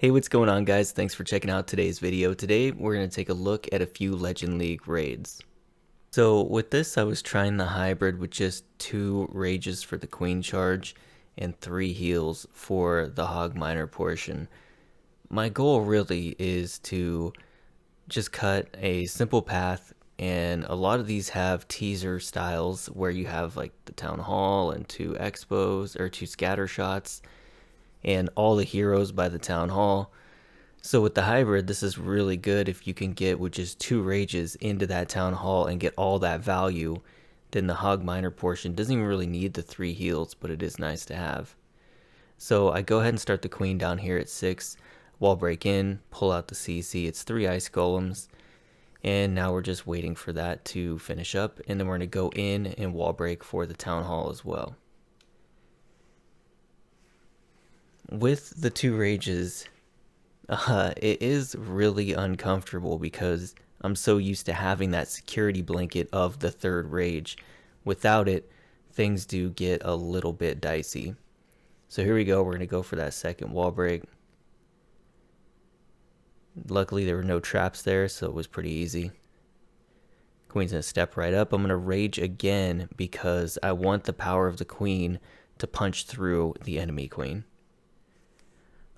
Hey, what's going on, guys? Thanks for checking out today's video. Today, we're going to take a look at a few Legend League raids. So with this, I was trying the hybrid with just 2 rages for the queen charge and 3 heals for the hog miner portion. My goal really is to just cut a simple path, and a lot of these have teaser styles where you have like the town hall and 2 expos or 2 scatter shots and all the heroes by the town hall. So with the hybrid, this is really good if you can get with just 2 rages into that town hall and get all that value. Then the hog miner portion doesn't even really need the 3 heals, but it is nice to have. So I go ahead and start the queen down here at 6, wall break in, pull out the CC. It's 3 ice golems, and now we're just waiting for that to finish up, and then we're going to go in and wall break for the town hall as well. With the 2 rages, it is really uncomfortable because I'm so used to having that security blanket of the 3rd rage. Without it, things do get a little bit dicey. So here we go, we're going to go for that 2nd wall break. Luckily there were no traps there, so it was pretty easy. Queen's going to step right up. I'm going to rage again because I want the power of the queen to punch through the enemy queen.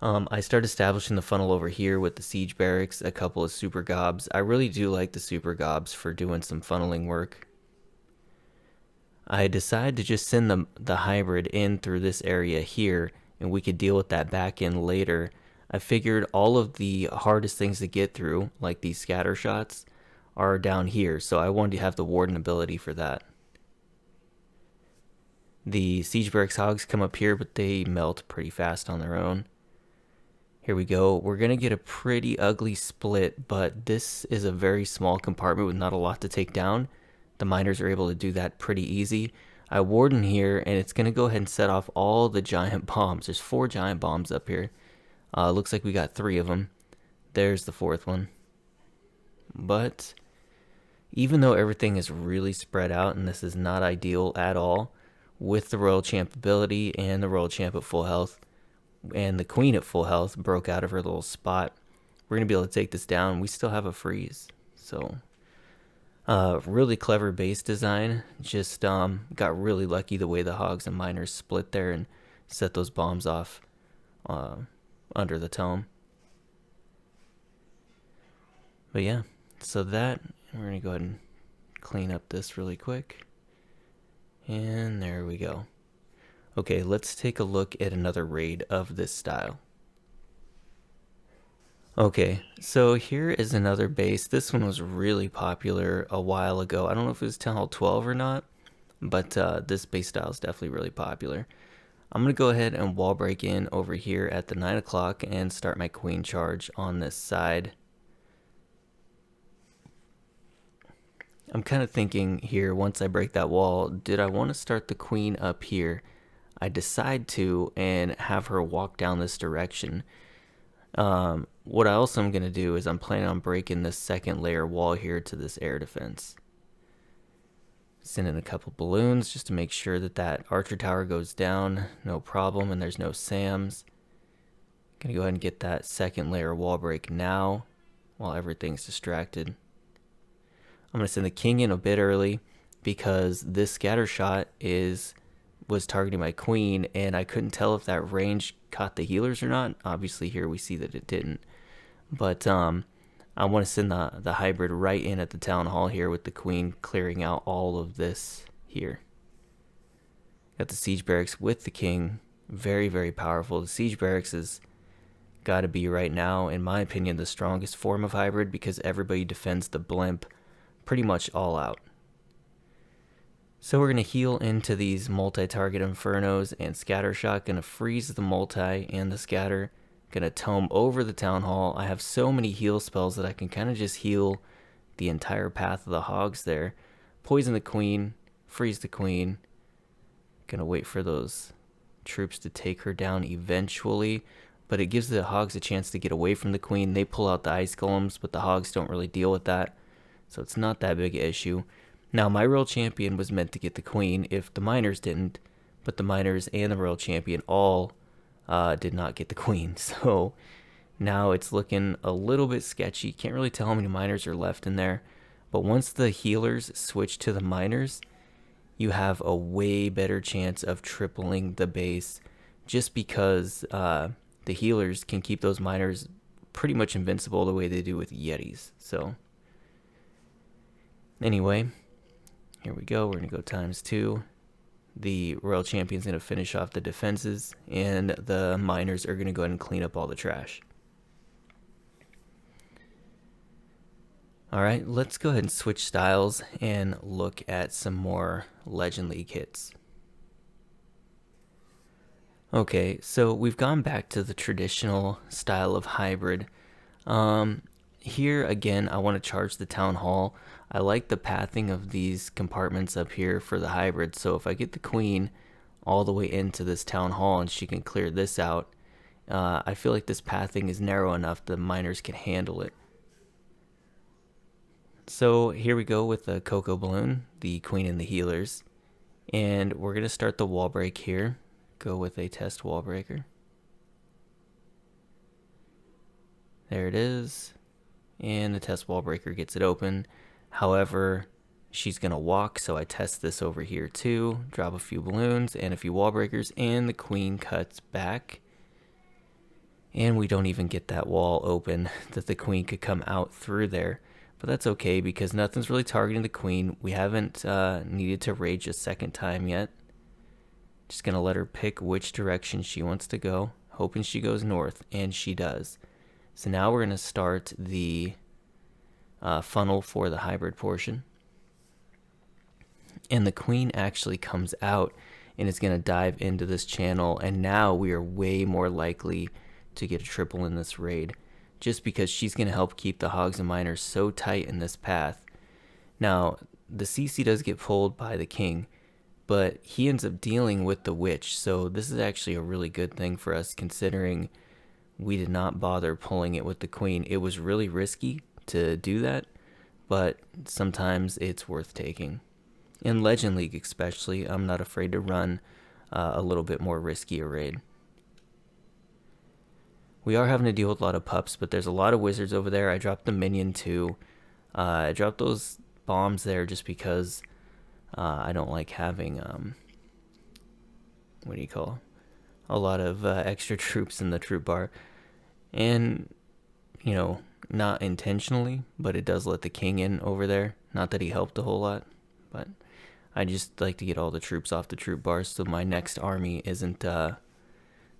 I start establishing the funnel over here with the siege barracks, a couple of super gobs. I really do like the super gobs for doing some funneling work. I decide to just send the hybrid in through this area here, and we could deal with that back end later. I figured all of the hardest things to get through, like these scatter shots, are down here, so I wanted to have the warden ability for that. The siege barracks hogs come up here, but they melt pretty fast on their own. Here we go. We're going to get a pretty ugly split, but this is a very small compartment with not a lot to take down. The miners are able to do that pretty easy. I warden here, and it's going to go ahead and set off all the giant bombs. There's 4 giant bombs up here. Looks like we got 3 of them. There's the 4th one. But even though everything is really spread out, and this is not ideal at all, with the Royal Champ ability and the Royal Champ at full health, and the queen at full health broke out of her little spot, we're going to be able to take this down. We still have a freeze. So really clever base design. Just got really lucky the way the hogs and miners split there and set those bombs off under the tome. But yeah, so that, we're going to go ahead and clean up this really quick. And there we go. Okay, let's take a look at another raid of this style. Okay, so here is another base. This one was really popular a while ago. I don't know if it was Town Hall 12 or not, but this base style is definitely really popular. I'm going to go ahead and wall break in over here at the 9 o'clock and start my queen charge on this side. I'm kind of thinking here, once I break that wall, did I want to start the queen up here? I decide to and have her walk down this direction. What I also am going to do is I'm planning on breaking this 2nd layer wall here to this air defense. Send in a couple balloons just to make sure that that archer tower goes down, no problem, and there's no SAMs. Gonna go ahead and get that 2nd layer wall break now while everything's distracted. I'm gonna send the king in a bit early because this scatter shot was targeting my queen, and I couldn't tell if that range caught the healers or not. Obviously here we see that it didn't, but I want to send the hybrid right in at the town hall here with the queen clearing out all of this here. Got the siege barracks with the king, very, very powerful. The siege barracks is got to be right now, in my opinion, the strongest form of hybrid because everybody defends the blimp pretty much all out. So we're going to heal into these multi-target infernos and scatter shot. Going to freeze the multi and the scatter. Going to tome over the town hall. I have so many heal spells that I can kind of just heal the entire path of the hogs there. Poison the queen, freeze the queen. Going to wait for those troops to take her down eventually. But it gives the hogs a chance to get away from the queen. They pull out the ice golems, but the hogs don't really deal with that. So it's not that big an issue. Now, my Royal Champion was meant to get the queen if the miners didn't, but the miners and the Royal Champion all did not get the queen. So Now it's looking a little bit sketchy. Can't really tell how many miners are left in there. But once the healers switch to the miners, you have a way better chance of tripling the base, just because the healers can keep those miners pretty much invincible the way they do with Yetis. So anyway, here we go. We're going to go ×2. The Royal Champion's going to finish off the defenses, and the miners are going to go ahead and clean up all the trash. Alright, let's go ahead and switch styles and look at some more Legend League hits. Okay, so we've gone back to the traditional style of hybrid. Here again, I want to charge the Town Hall. I like the pathing of these compartments up here for the hybrid, so if I get the Queen all the way into this Town Hall and she can clear this out, I feel like this pathing is narrow enough the miners can handle it. So here we go with the Cocoa Balloon, the Queen and the healers. And we're going to start the wall break here. Go with a test wall breaker. There it is. And the test wall breaker gets it open. However, she's going to walk, so I test this over here too. Drop a few balloons and a few wall breakers, and the Queen cuts back. And we don't even get that wall open that the Queen could come out through there. But that's okay because nothing's really targeting the Queen. We haven't needed to rage a second time yet. Just going to let her pick which direction she wants to go, hoping she goes north, and she does. So now we're going to start the funnel for the hybrid portion. And the Queen actually comes out and is going to dive into this channel, and now we are way more likely to get a triple in this raid, just because she's going to help keep the hogs and miners so tight in this path. Now, the CC does get pulled by the king, but he ends up dealing with the witch, so this is actually a really good thing for us, considering we did not bother pulling it with the Queen. It was really risky to do that, but sometimes it's worth taking. In Legend League especially, I'm not afraid to run a little bit more risky a raid. We are having to deal with a lot of pups, but there's a lot of wizards over there. I dropped the minion too. I dropped those bombs there just because I don't like having, what do you call, a lot of extra troops in the troop bar. And, you know, not intentionally, but it does let the king in over there. Not that he helped a whole lot, but I just like to get all the troops off the troop bars so my next army isn't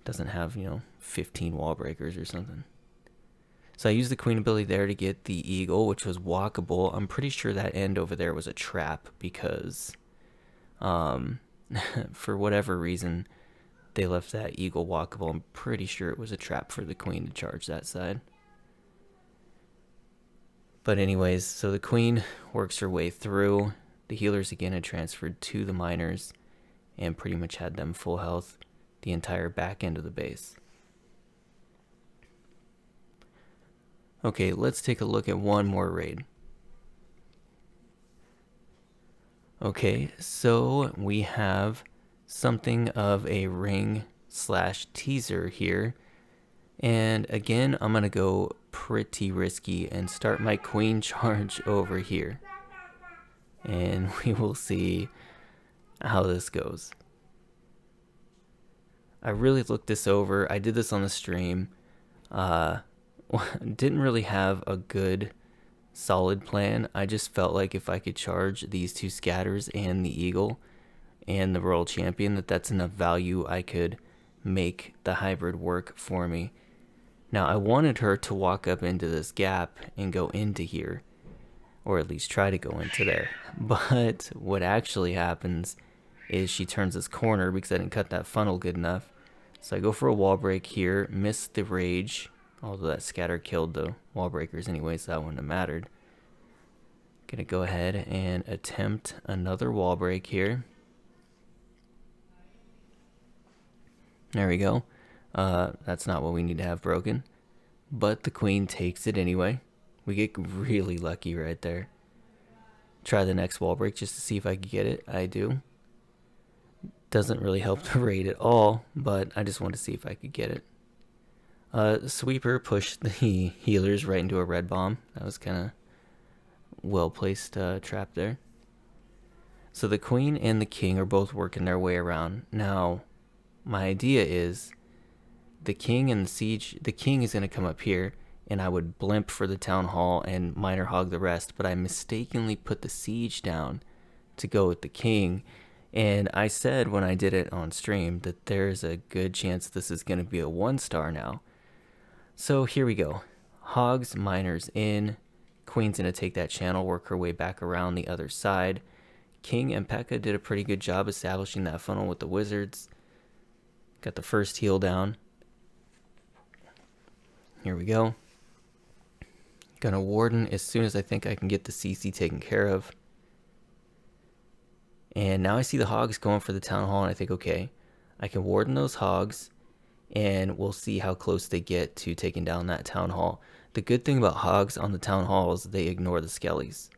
doesn't have, 15 wall breakers or something. So I used the Queen ability there to get the eagle, which was walkable. I'm pretty sure that end over there was a trap because for whatever reason they left that eagle walkable. I'm pretty sure it was a trap for the Queen to charge that side. But anyways, so the Queen works her way through. The healers again had transferred to the miners and pretty much had them full health the entire back end of the base. Okay, let's take a look at one more raid. Okay, so we have something of a ring / teaser here. And again, I'm going to go pretty risky and start my Queen charge over here. And we will see how this goes. I really looked this over. I did this on the stream. Didn't really have a good solid plan. I just felt like if I could charge these two scatters and the eagle and the Royal Champion, that's enough value I could make the hybrid work for me. Now I wanted her to walk up into this gap and go into here, or at least try to go into there. But what actually happens is she turns this corner because I didn't cut that funnel good enough. So I go for a wall break here, miss the rage, although that scatter killed the wall breakers anyway, so that wouldn't have mattered. Gonna go ahead and attempt another wall break here. There we go. That's not what we need to have broken, but the Queen takes it anyway. We get really lucky right there. Try the next wall break just to see if I can get it. I do. Doesn't really help the raid at all, but I just want to see if I could get it. Sweeper pushed the healers right into a red bomb. That was kind of well placed trap there. So the queen and the king are both working their way around. Now, my idea is the king and the siege. The king is going to come up here, and I would blimp for the town hall and miner hog the rest. But I mistakenly put the siege down to go with the king. And I said when I did it on stream that there's a good chance this is going to be a 1-star now. So here we go. Hogs, miners in. Queen's going to take that channel, work her way back around the other side. King and P.E.K.K.A did a pretty good job establishing that funnel with the wizards. Got the first heal down. Here we go. Gonna warden as soon as I think I can get the CC taken care of. And now I see the hogs going for the town hall, and I think, okay, I can warden those hogs, and we'll see how close they get to taking down that town hall. The good thing about hogs on the town hall is they ignore the skellies,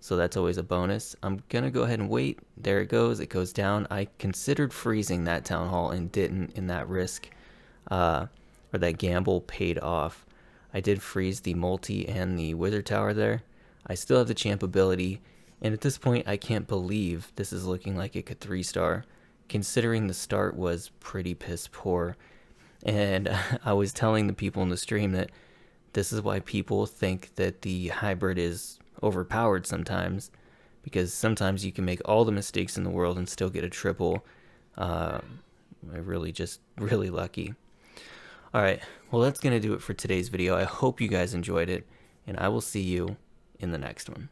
so that's always a bonus. I'm gonna go ahead and wait. There it goes. It goes down. I considered freezing that town hall and didn't, in that risk, or that gamble paid off. I did freeze the multi and the wizard tower there. I still have the champ ability, and at this point I can't believe this is looking like it could 3-star, considering the start was pretty piss poor. And I was telling the people in the stream that this is why people think that the hybrid is overpowered sometimes, because sometimes you can make all the mistakes in the world and still get a triple. Really lucky. Alright, well that's going to do it for today's video. I hope you guys enjoyed it, and I will see you in the next one.